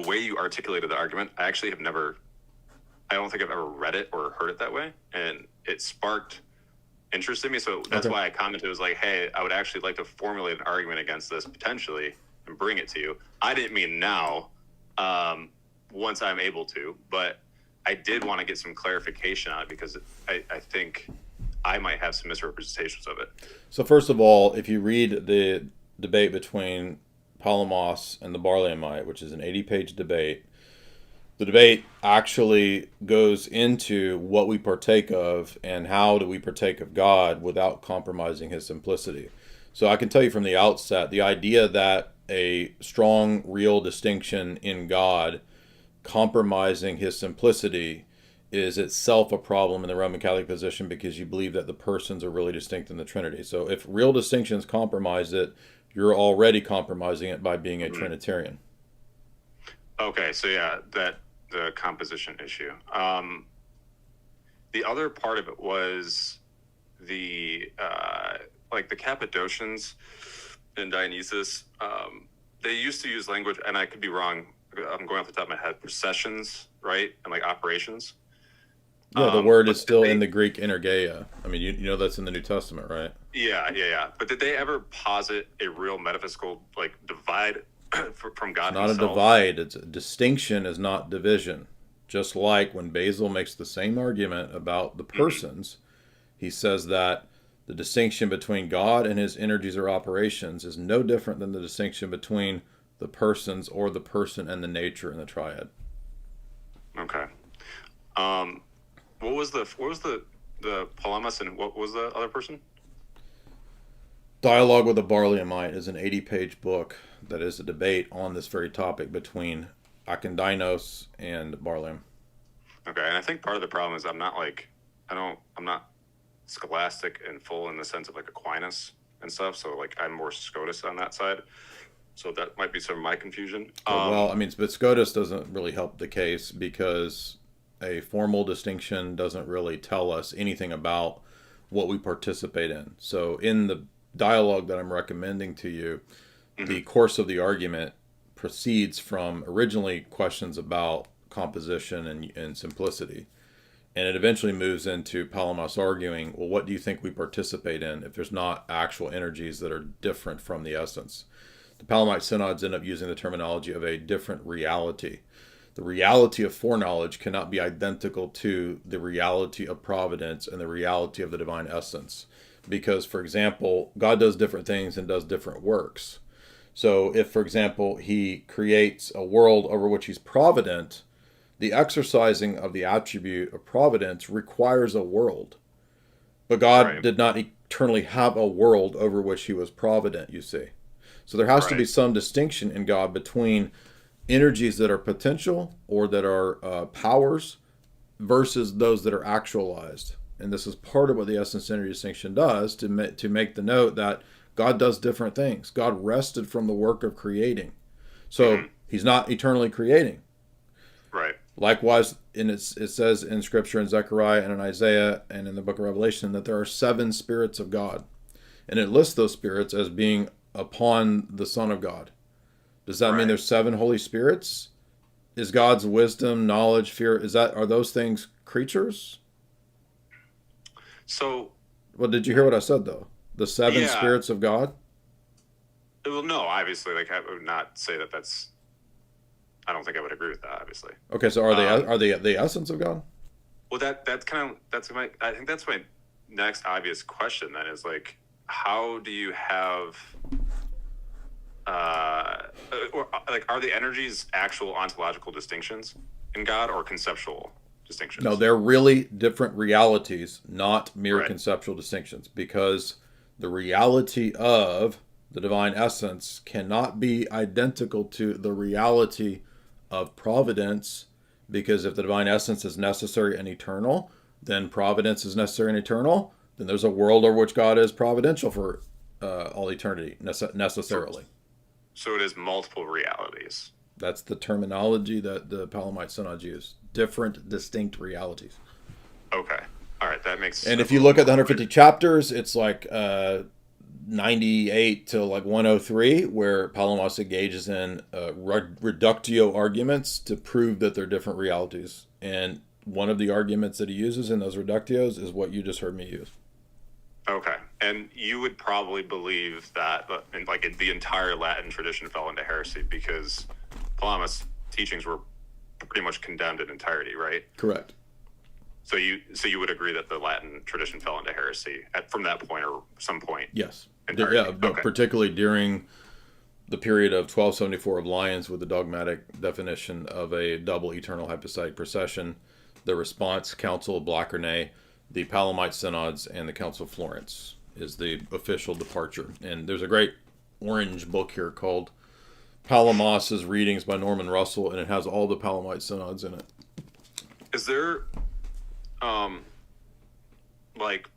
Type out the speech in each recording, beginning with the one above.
way you articulated the argument, I actually have never, I don't think I've ever read it or heard it that way. And it sparked interest in me. So that's why I commented. It was like, hey, I would actually like to formulate an argument against this potentially and bring it to you. I didn't mean now, once I'm able to, but I did want to get some clarification on it because I think I might have some misrepresentations of it. So first of all, if you read the debate between Palamas and the Barlaamite, which is an 80-page debate, the debate actually goes into what we partake of and how do we partake of God without compromising his simplicity. So I can tell you from the outset, the idea that a strong, real distinction in God compromising his simplicity is itself a problem in the Roman Catholic position because you believe that the persons are really distinct in the Trinity. So if real distinctions compromise it, you're already compromising it by being a Trinitarian. Okay, so yeah, the composition issue. The other part of it was the like the Cappadocians and Dionysus. They used to use language, and I could be wrong. I'm going off the top of my head. Processions, right, and like operations. Yeah, the word is still in the Greek energeia. I mean, you know that's in the New Testament, right? Yeah. But did they ever posit a real metaphysical like divide from God himself? Not a divide. It's a distinction is not division. Just like when Basil makes the same argument about the persons, he says that the distinction between God and his energies or operations is no different than the distinction between the persons or the person and the nature in the triad. Okay. What was the Palamas and what was the other person? Dialogue with the Barlaamite is an 80-page book that is a debate on this very topic between Akindinos and Barlaam. Okay, and I think part of the problem is I'm not scholastic and full in the sense of like Aquinas and stuff. So like I'm more Scotus on that side. So that might be some of my confusion. Well, I mean, but Scotus doesn't really help the case because a formal distinction doesn't really tell us anything about what we participate in. So in the dialogue that I'm recommending to you, the course of the argument proceeds from originally questions about composition and simplicity. And it eventually moves into Palamas arguing, well, what do you think we participate in if there's not actual energies that are different from the essence? The Palamite synods end up using the terminology of a different reality. The reality of foreknowledge cannot be identical to the reality of providence and the reality of the divine essence. Because, for example, God does different things and does different works. So if, for example, he creates a world over which he's provident, the exercising of the attribute of providence requires a world. But God did not eternally have a world over which he was provident, you see. So there has to be some distinction in God between energies that are potential or that are powers versus those that are actualized. And this is part of what the essence energy distinction does to make the note that God does different things. God rested from the work of creating. So he's not eternally creating. Right. Likewise, it says in Scripture in Zechariah and in Isaiah and in the book of Revelation that there are 7 spirits of God. And it lists those spirits as being upon the Son of God. Does that mean there's 7 Holy Spirits? Is God's wisdom, knowledge, fear, are those things creatures? So, well, did you hear what I said though? The 7 spirits of God? Well, no, obviously, like I would not say that that's. I don't think I would agree with that. Obviously. Okay, so are they the essence of God? Well, I think that's my next obvious question. Then is like, how do you have, or like, are the energies actual ontological distinctions in God or conceptual distinctions? No, they're really different realities, not mere conceptual distinctions, because the reality of the divine essence cannot be identical to the reality of providence, because if the divine essence is necessary and eternal, then providence is necessary and eternal, then there's a world over which God is providential for all eternity, necessarily. So it is multiple realities. That's the terminology that the Palamite synods use. Different, distinct realities. Okay. All right, that makes sense. And if you look at the 150 chapters, it's like 98 to like 103, where Palamas engages in reductio arguments to prove that they're different realities. And one of the arguments that he uses in those reductios is what you just heard me use. Okay. And you would probably believe that the entire Latin tradition fell into heresy because Palamas' teachings were pretty much condemned in entirety, right? Correct. So you would agree that the Latin tradition fell into heresy from that point or some point? Yes. Okay. Particularly during the period of 1274 of Lyons with the dogmatic definition of a double eternal hypostatic procession, the response Council of Blachernae, the Palamite synods, and the Council of Florence is the official departure. And there's a great orange book here called Palamas' Readings by Norman Russell, and it has all the Palamite synods in it. Is there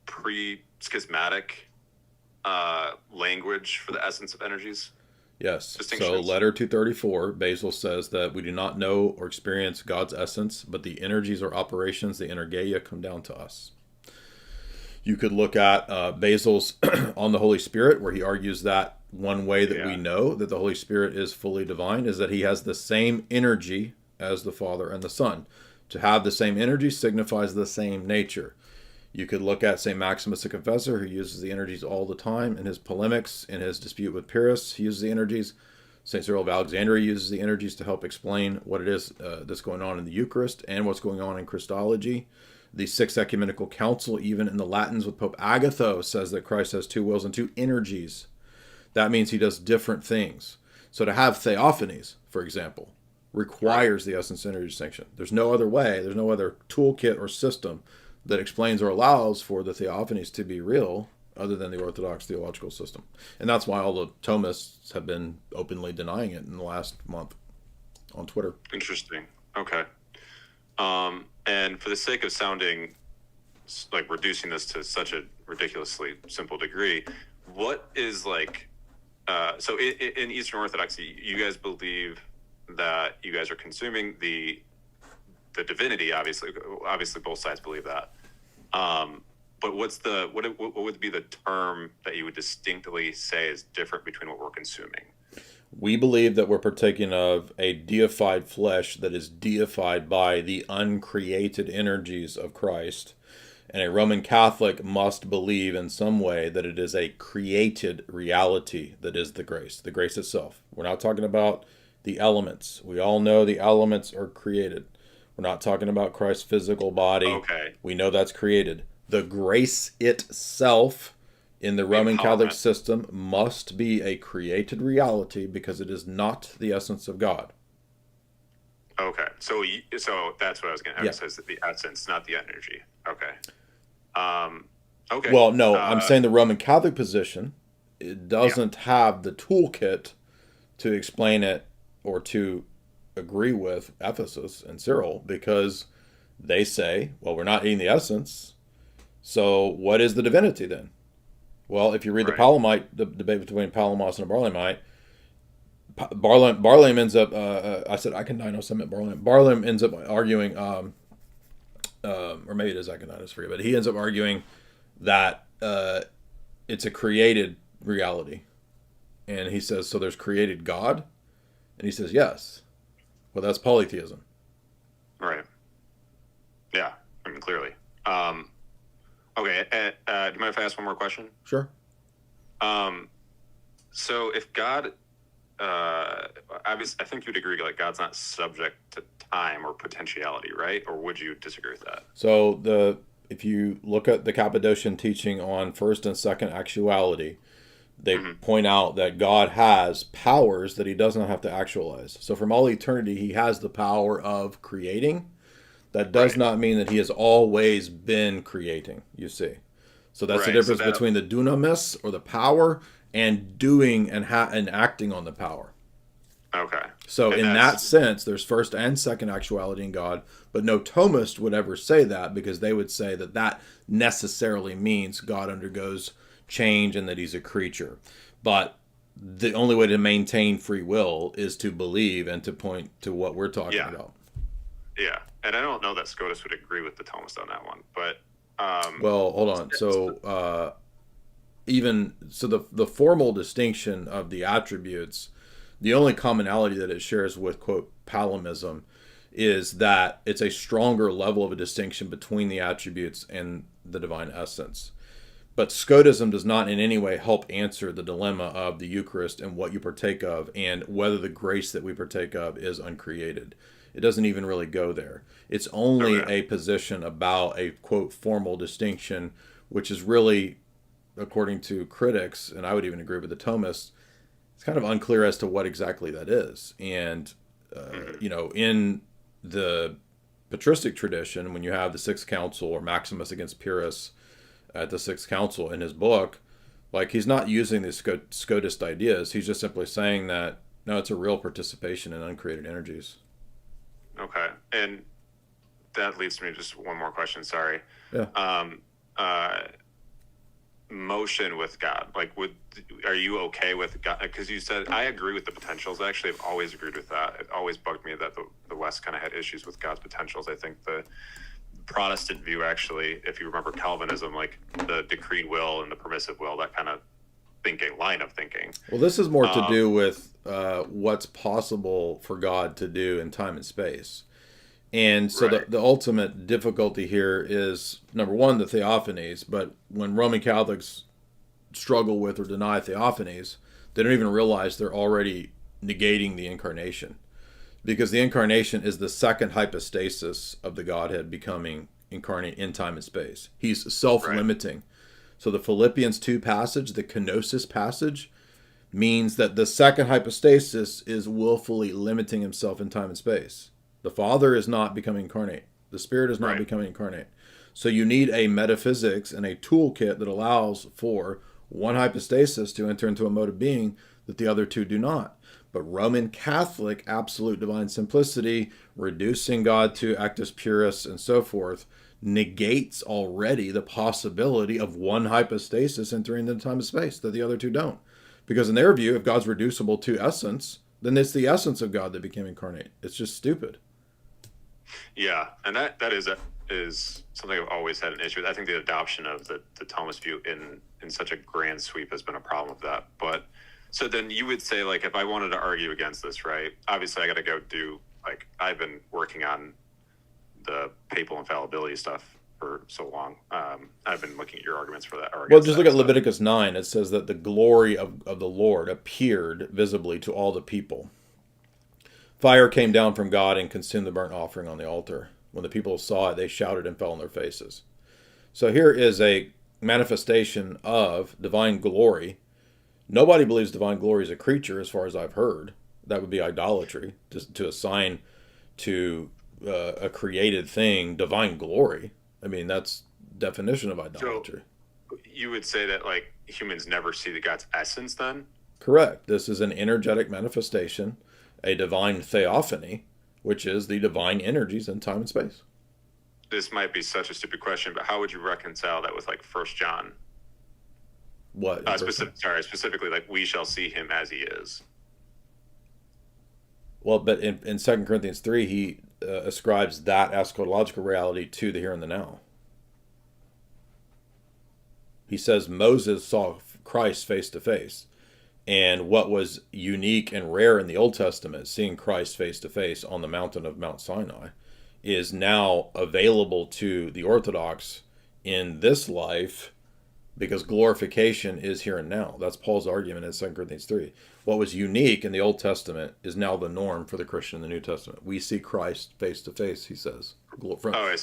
pre-schismatic language for the essence of energies? Yes. So letter 234, Basil says that we do not know or experience God's essence, but the energies or operations, the energeia, come down to us. You could look at Basil's On the Holy Spirit, where he argues that one way that we know that the Holy Spirit is fully divine is that he has the same energy as the Father and the Son. To have the same energy signifies the same nature. You could look at St. Maximus the Confessor, who uses the energies all the time in his polemics, in his dispute with Pyrrhus. He uses the energies. St. Cyril of Alexandria uses the energies to help explain what it is that's going on in the Eucharist and what's going on in Christology. The Sixth Ecumenical Council, even in the Latins with Pope Agatho, says that Christ has two wills and two energies. That means he does different things. So to have theophanies, for example, requires the essence energy distinction. There's no other way, there's no other toolkit or system that explains or allows for the theophanies to be real other than the Orthodox theological system. And that's why all the Thomists have been openly denying it in the last month on Twitter. Interesting. Okay. And for the sake of sounding like reducing this to such a ridiculously simple degree, what is so in Eastern Orthodoxy, you guys believe that you guys are consuming the divinity, obviously both sides believe that. But what would be the term that you would distinctly say is different between what we're consuming? We believe that we're partaking of a deified flesh that is deified by the uncreated energies of Christ. And a Roman Catholic must believe in some way that it is a created reality that is the grace itself. We're not talking about the elements. We all know the elements are created. We're not talking about Christ's physical body. Okay. We know that's created. The grace itself in the Roman Catholic system must be a created reality because it is not the essence of God. Okay. So that's what I was going to emphasize, the essence, not the energy. Okay. Okay. Well, no, I'm saying the Roman Catholic position, it doesn't have the toolkit to explain it or to agree with Ephesus and Cyril, because they say, well, we're not eating the essence, so what is the divinity then? Well, if you read the Palamite, the debate between Palamas and a Barlaamite, Barlaam ends up, I said Acondinos, I meant Barlaam. Barlaam ends up arguing, or maybe it is Acondinos, forget, but he ends up arguing that it's a created reality. And he says, so there's created God? And he says, yes. Well, that's polytheism. Right. Yeah, I mean, clearly. Okay, do you mind if I ask one more question? Sure. So if God, obviously, I think you'd agree, like, God's not subject to time or potentiality, right? Or would you disagree with that? So if you look at the Cappadocian teaching on first and second actuality, they point out that God has powers that he does not have to actualize. So from all eternity, he has the power of creating. That does not mean that he has always been creating, you see. So that's the difference between the dunamis, or the power, and doing and acting on the power. Okay. So in that sense, there's first and second actuality in God, but no Thomist would ever say that, because they would say that that necessarily means God undergoes change and that he's a creature. But the only way to maintain free will is to believe and to point to what we're talking about. Yeah. And I don't know that SCOTUS would agree with the Thomist on that one, but... well, hold on. So even so, the formal distinction of the attributes, the only commonality that it shares with, quote, Palamism, is that it's a stronger level of a distinction between the attributes and the divine essence. But Scotism does not in any way help answer the dilemma of the Eucharist and what you partake of and whether the grace that we partake of is uncreated. It doesn't even really go there. It's only a position about a, quote, formal distinction, which is really, according to critics, and I would even agree with the Thomists, it's kind of unclear as to what exactly that is. And, in the patristic tradition, when you have the Sixth Council or Maximus against Pyrrhus at the Sixth Council in his book, like, he's not using these Scotist ideas. He's just simply saying that, no, it's a real participation in uncreated energies. Okay. And that leads me to just one more question. Sorry. Yeah. Motion with God. Like, are you okay with God? Because you said, I agree with the potentials. Actually, I've always agreed with that. It always bugged me that the West kind of had issues with God's potentials. I think the Protestant view, actually, if you remember Calvinism, like the decreed will and the permissive will, that kind of line of thinking. Well, this is more to do with what's possible for God to do in time and space. And so the ultimate difficulty here is, number one, the theophanies. But when Roman Catholics struggle with or deny theophanies, they don't even realize they're already negating the Incarnation. Because the Incarnation is the second hypostasis of the Godhead becoming incarnate in time and space. He's self-limiting. Right. So the Philippians 2 passage, the kenosis passage, means that the second hypostasis is willfully limiting himself in time and space. The Father is not becoming incarnate. The Spirit is not becoming incarnate. So you need a metaphysics and a toolkit that allows for one hypostasis to enter into a mode of being that the other two do not. But Roman Catholic absolute divine simplicity, reducing God to actus purus and so forth, negates already the possibility of one hypostasis entering into time and space that the other two don't. Because in their view, if God's reducible to essence, then it's the essence of God that became incarnate. It's just stupid. Yeah, and that is something I've always had an issue with. I think the adoption of the Thomist view in such a grand sweep has been a problem with that. But so then you would say, like, if I wanted to argue against this, right, obviously I got to go do, like, I've been working on the papal infallibility stuff for so long. I've been looking at your arguments for that. Well, just look at Leviticus 9. It says that the glory of the Lord appeared visibly to all the people. Fire came down from God and consumed the burnt offering on the altar. When the people saw it, they shouted and fell on their faces. So here is a manifestation of divine glory. Nobody believes divine glory is a creature, as far as I've heard. That would be idolatry, to assign to a created thing divine glory. I mean, that's definition of idolatry. So you would say that, like, humans never see the God's essence then? Correct. This is an energetic manifestation, a divine theophany, which is the divine energies in time and space. This might be such a stupid question, but how would you reconcile that with, like, 1 John? What? Specifically, like, we shall see him as he is. Well, but in 2 Corinthians 3, he ascribes that eschatological reality to the here and the now. He says Moses saw Christ face to face. And what was unique and rare in the Old Testament, seeing Christ face to face on the mountain of Mount Sinai, is now available to the Orthodox in this life, because glorification is here and now. That's Paul's argument in 2 Corinthians 3. What was unique in the Old Testament is now the norm for the Christian in the New Testament. We see Christ face to face, he says.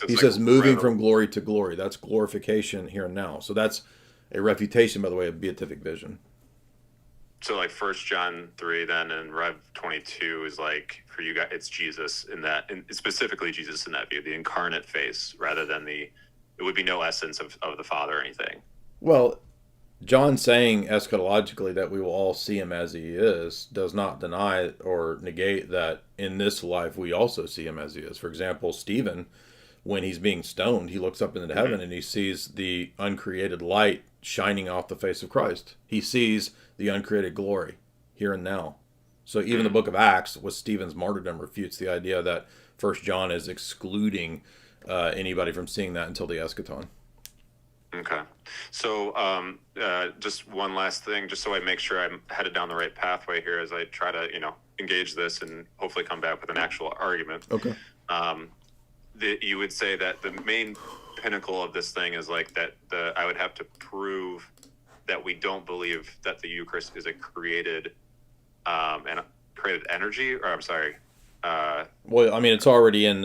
He says moving from glory to glory. That's glorification here and now. So that's a refutation, by the way, of beatific vision. So, like, 1 John 3 then and Rev 22 is, like, for you guys, it's Jesus in that, and specifically Jesus in that view, the incarnate face, rather than it would be no essence of the Father or anything. Well, John saying eschatologically that we will all see him as he is does not deny or negate that in this life we also see him as he is. For example, Stephen, when he's being stoned, he looks up into heaven and he sees the uncreated light shining off the face of Christ. He sees the uncreated glory here and now. So even the book of Acts, with Stephen's martyrdom, refutes the idea that 1 John is excluding anybody from seeing that until the eschaton. Okay. So, just one last thing, just so I make sure I'm headed down the right pathway here as I try to, engage this and hopefully come back with an actual argument. Okay. You would say that the main pinnacle of this thing is like that I would have to prove that we don't believe that the Eucharist is a created and created energy, or I'm sorry. Well, I mean, it's already in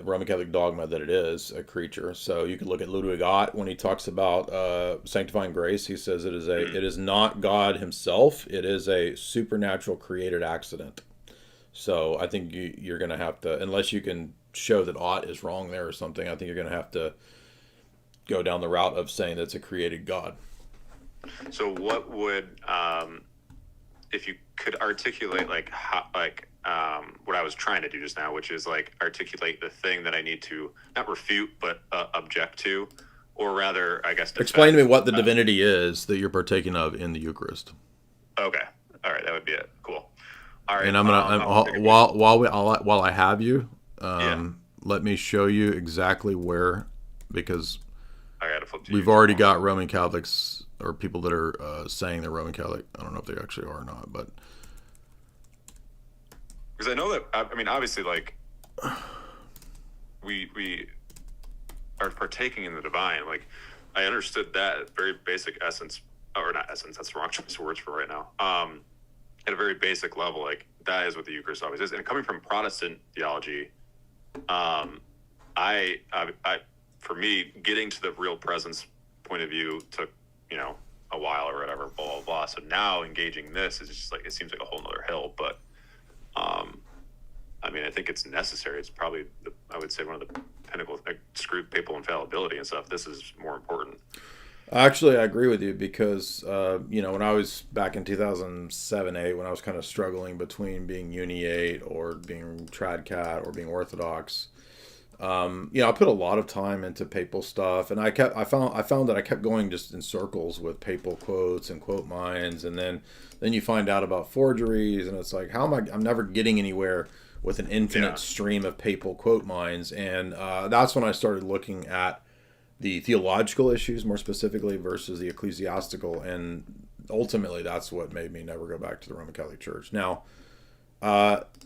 Roman Catholic dogma that it is a creature. So you could look at Ludwig Ott when he talks about sanctifying grace. He says it is not God Himself. It is a supernatural created accident. So I think you're going to have to, unless you can show that Ott is wrong there or something, I think you're going to have to go down the route of saying that's a created God. So what would, if you could articulate what I was trying to do just now, which is like articulate the thing that I need to not refute, but object to, or rather, I guess, explain to me what the divinity is that you're partaking of in the Eucharist. Okay. All right. That would be it. Cool. All right. And while I have you, let me show you exactly where, because we've already got Roman Catholics or people that are saying they're Roman Catholic. I don't know if they actually are or not, but because I know that, I mean, obviously, like we are partaking in the divine. Like, I understood that very basic essence, or not essence. That's the wrong choice of words for right now. At a very basic level, like that is what the Eucharist always is. And coming from Protestant theology, I for me, getting to the real presence point of view took, a while or whatever, blah, blah, blah. So now engaging this is just like, it seems like a whole nother hill, but, I mean, I think it's necessary. It's probably, I would say, one of the pinnacles, like, screw papal infallibility and stuff. This is more important. Actually, I agree with you because, when I was back in 2007, 8, when I was kind of struggling between being Uni-8 or being Tradcat or being Orthodox, I put a lot of time into papal stuff, and I found that I kept going just in circles with papal quotes and quote mines, and then you find out about forgeries, and it's like, I'm never getting anywhere with an infinite stream of papal quote mines, and that's when I started looking at the theological issues more specifically versus the ecclesiastical, and ultimately that's what made me never go back to the Roman Catholic Church. Now,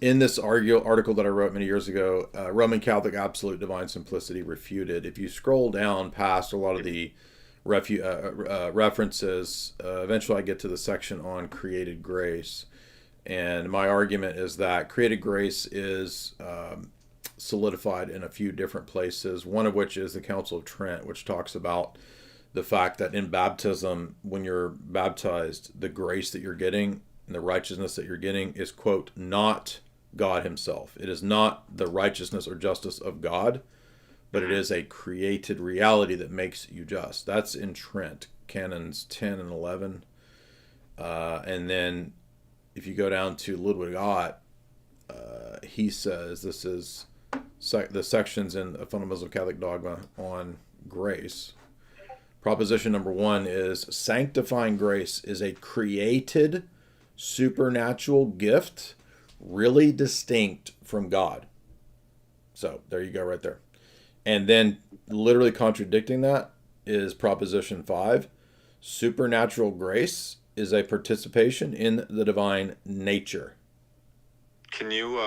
in this article that I wrote many years ago, Roman Catholic Absolute Divine Simplicity Refuted, if you scroll down past a lot of the references, eventually I get to the section on created grace. And my argument is that created grace is solidified in a few different places, one of which is the Council of Trent, which talks about the fact that in baptism, when you're baptized, the grace that you're getting and the righteousness that you're getting is, quote, not God Himself. It is not the righteousness or justice of God, but it is a created reality that makes you just. That's in Trent, Canons 10 and 11. And then if you go down to Ludwig Ott, he says, this is the sections in Fundamentals of Catholic Dogma on grace. Proposition number 1 is sanctifying grace is a created supernatural gift really distinct from God. So there you go right there. And then literally contradicting that is proposition 5. Supernatural grace is a participation in the divine nature. Can you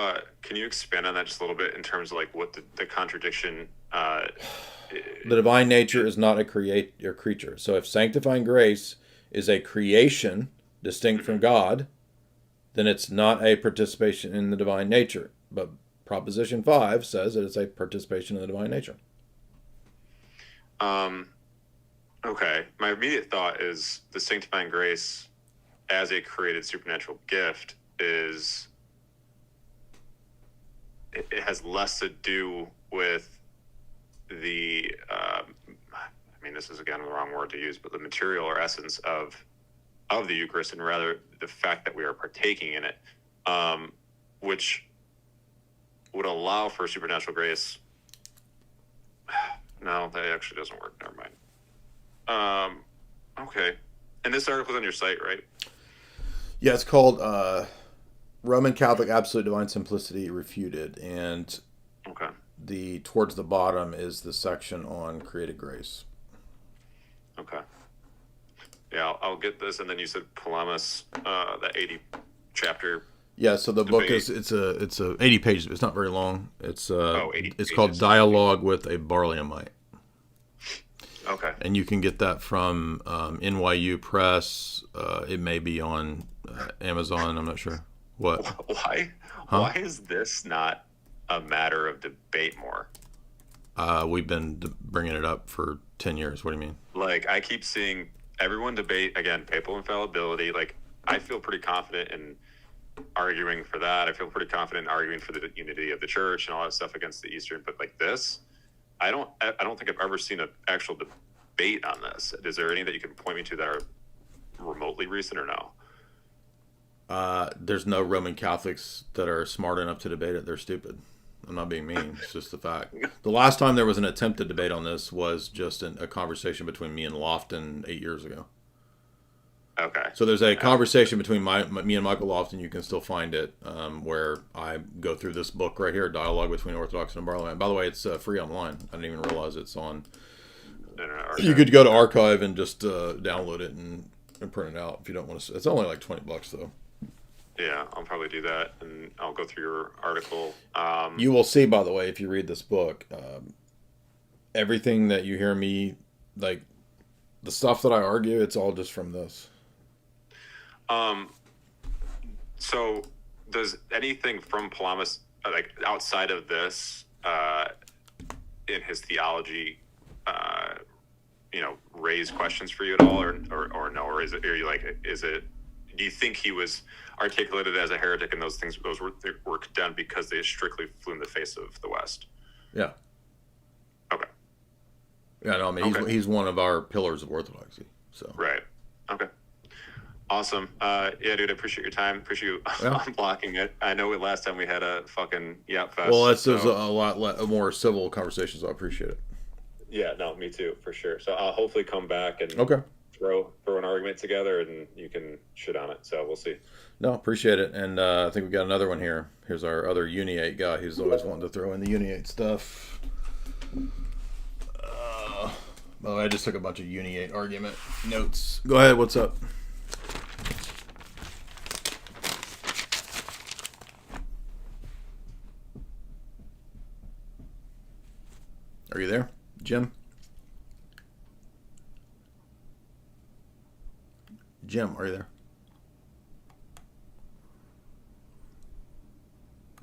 expand on that just a little bit in terms of like what the contradiction? The divine nature is not a creature. So if sanctifying grace is a creation distinct from God, then it's not a participation in the divine nature. But Proposition 5 says that it's a participation in the divine nature. Okay. My immediate thought is the sanctifying grace as a created supernatural gift is, it has less to do with the, I mean, this is again the wrong word to use, but the material or essence of the Eucharist, and rather the fact that we are partaking in it, which would allow for supernatural grace. No, that actually doesn't work. Never mind. Okay. And this article is on your site, right? Yeah, it's called Roman Catholic Absolute Divine Simplicity Refuted, and okay. Towards the bottom is the section on created grace. Okay. Yeah, I'll get this. And then you said Palamas, the 80 chapter. Yeah, so the book Debate. is it's a 80 pages. It's not very long. 80 It's called pages. Dialogue with a Barlaamite, Okay. and you can get that from NYU Press. It may be on Amazon. I'm not sure. What? Why? Huh? Why is this not a matter of debate more? We've been bringing it up for 10 years. What do you mean? Like, I keep seeing everyone debate, again, papal infallibility. Like, I feel pretty confident in arguing for that. I feel pretty confident in arguing for the unity of the church and all that stuff against the Eastern. But like this, I don't think I've ever seen an actual debate on this. Is there any that you can point me to that are remotely recent or no? There's no Roman Catholics that are smart enough to debate it. They're stupid. I'm not being mean. It's just the fact. The last time there was an attempted debate on this was just a conversation between me and Lofton 8 years ago. Okay. So there's a conversation between me and Michael Lofton. You can still find it, where I go through this book right here, Dialogue Between Orthodox and Barlaam. By the way, it's free online. I didn't even realize it's on. You could go to archive and just download it and print it out if you don't want to. It's only like $20 though. Yeah, I'll probably do that, and I'll go through your article. You will see, by the way, if you read this book, everything that you hear me, like the stuff that I argue, it's all just from this. So does anything from Palamas, like outside of this, in his theology, raise questions for you at all, or no? Or is it, are you like, do you think he was articulated as a heretic and those things, those were done because they strictly flew in the face of the West? Yeah. Okay. Yeah, no, I mean, he's one of our pillars of orthodoxy. So. Right. Okay. Awesome. Yeah, dude, I appreciate your time. Appreciate you unblocking it. I know last time we had a fucking yap fest. Well, there's a lot more civil conversations. I appreciate it. Yeah, no, me too, for sure. So I'll hopefully come back and throw an argument together, and you can shit on it. So we'll see. No, appreciate it. And I think we got another one here. Here's our other Uniate guy who's always wanting to throw in the Uniate stuff. By the way, I just took a bunch of Uniate argument notes. Go ahead. What's up? Are you there, Jim? Jim, are you there?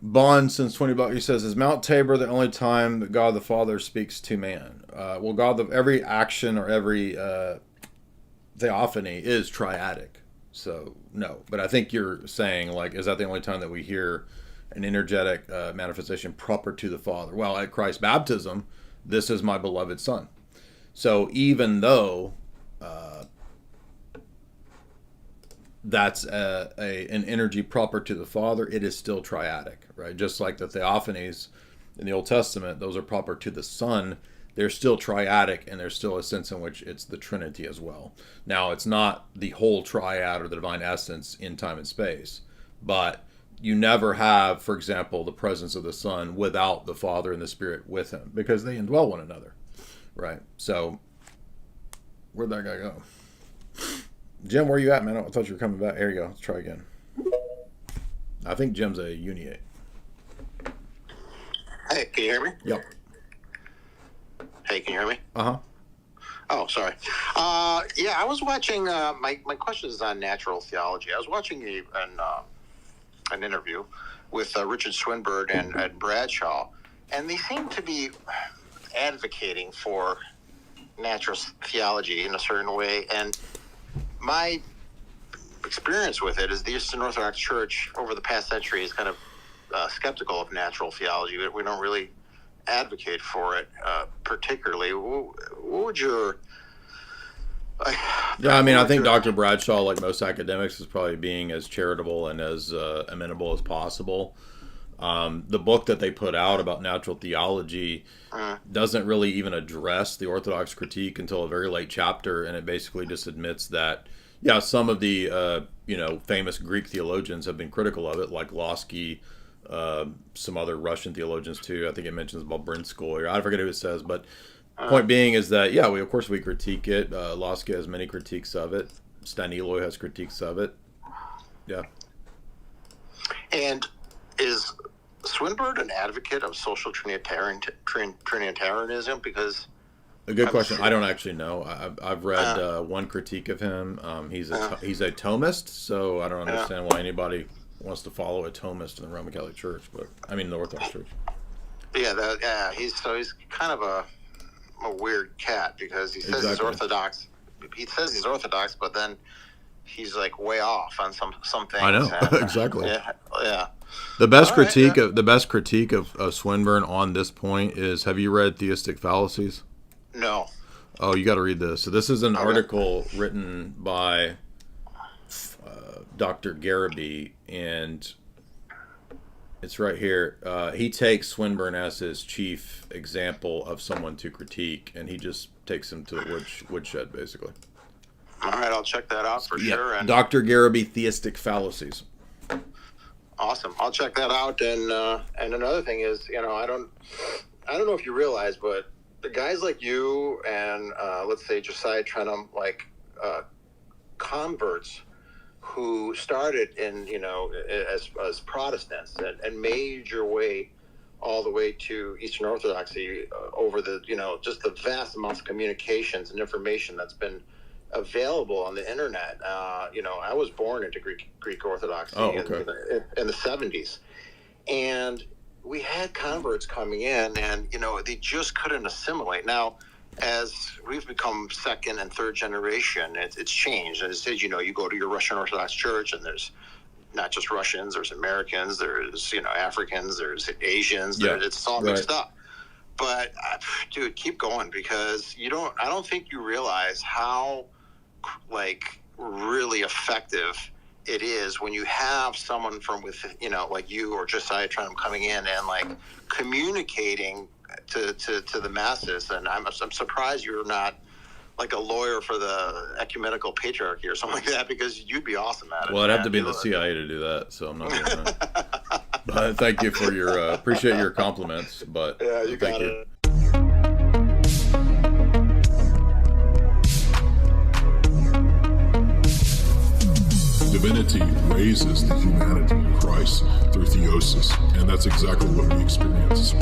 Bond, since $20, he says, is Mount Tabor the only time that God the Father speaks to man? Well, every action or every theophany is triadic. So, no. But I think you're saying, like, is that the only time that we hear an energetic manifestation proper to the Father? Well, at Christ's baptism, this is my beloved Son. So even though that's an energy proper to the Father, it is still triadic, right? Just like the theophanies in the Old Testament, those are proper to the Son. They're still triadic, and there's still a sense in which it's the Trinity as well. Now, it's not the whole triad or the divine essence in time and space, but you never have, for example, the presence of the Son without the Father and the Spirit with him, because they indwell one another, right? So, where'd that guy go? Jim, where you at, man? I thought you were coming back. Here you go. Let's try again. I think Jim's a Uniate. Hey, can you hear me? Yep. Hey, can you hear me? Uh-huh. Oh, sorry. Yeah, I was watching, my question is on natural theology. I was watching an interview with Richard Swinburne and Bradshaw, and they seem to be advocating for natural theology in a certain way. And my experience with it is the Eastern Orthodox Church over the past century is kind of skeptical of natural theology. We don't really advocate for it particularly. What would your... Yeah, I mean, I think Dr. Bradshaw, like most academics, is probably being as charitable and as amenable as possible. The book that they put out about natural theology doesn't really even address the Orthodox critique until a very late chapter, and it basically just admits that, yeah, some of the famous Greek theologians have been critical of it, like Losky, some other Russian theologians too. I think it mentions about Brinskoy, or I forget who it says, but Point being is that, yeah, of course we critique it. Laska has many critiques of it. Stan Eloy has critiques of it. Yeah. And is Swinburne an advocate of social Trinitarianism? Because a good question. I don't actually know. I've read one critique of him. He's a Thomist, so I don't understand why anybody wants to follow a Thomist in the Roman Catholic Church, but I mean the Orthodox Church. Yeah, he's kind of a weird cat, because he says he's Orthodox. He says he's Orthodox, but then he's like way off on some things. I know. Exactly. Yeah. The best critique of Swinburne on this point is, have you read Theistic Fallacies? No. Oh, you got to read this. So this is an article written by Dr. Garraby, and it's right here. He takes Swinburne as his chief example of someone to critique, and he just takes him to the woodshed, basically. All right, I'll check that out for sure. And Dr. Garraby, Theistic Fallacies. Awesome. I'll check that out. And another thing is, I don't know if you realize, but the guys like you and let's say Josiah Trenum, like converts who started in as Protestants and made your way all the way to Eastern Orthodoxy over the just the vast amounts of communications and information that's been available on the internet. I was born into Greek Orthodoxy in the 70s, and we had converts coming in, and they just couldn't assimilate. Now, as we've become second and third generation, it's changed. And it says, you go to your Russian Orthodox Church, and there's not just Russians, there's Americans, there's Africans, there's Asians, it's all mixed up. But dude, keep going, because I don't think you realize how really effective it is when you have someone from within, like you or Josiah Trenum coming in and communicating to the masses. And I'm surprised you're not like a lawyer for the ecumenical patriarchy or something like that, because you'd be awesome at it. Well, I'd have to be in the CIA to do that, so I'm not doing that. But thank you for your appreciate your compliments. But yeah, you got it. Divinity raises the humanity in Christ through theosis, and that's exactly what we experience.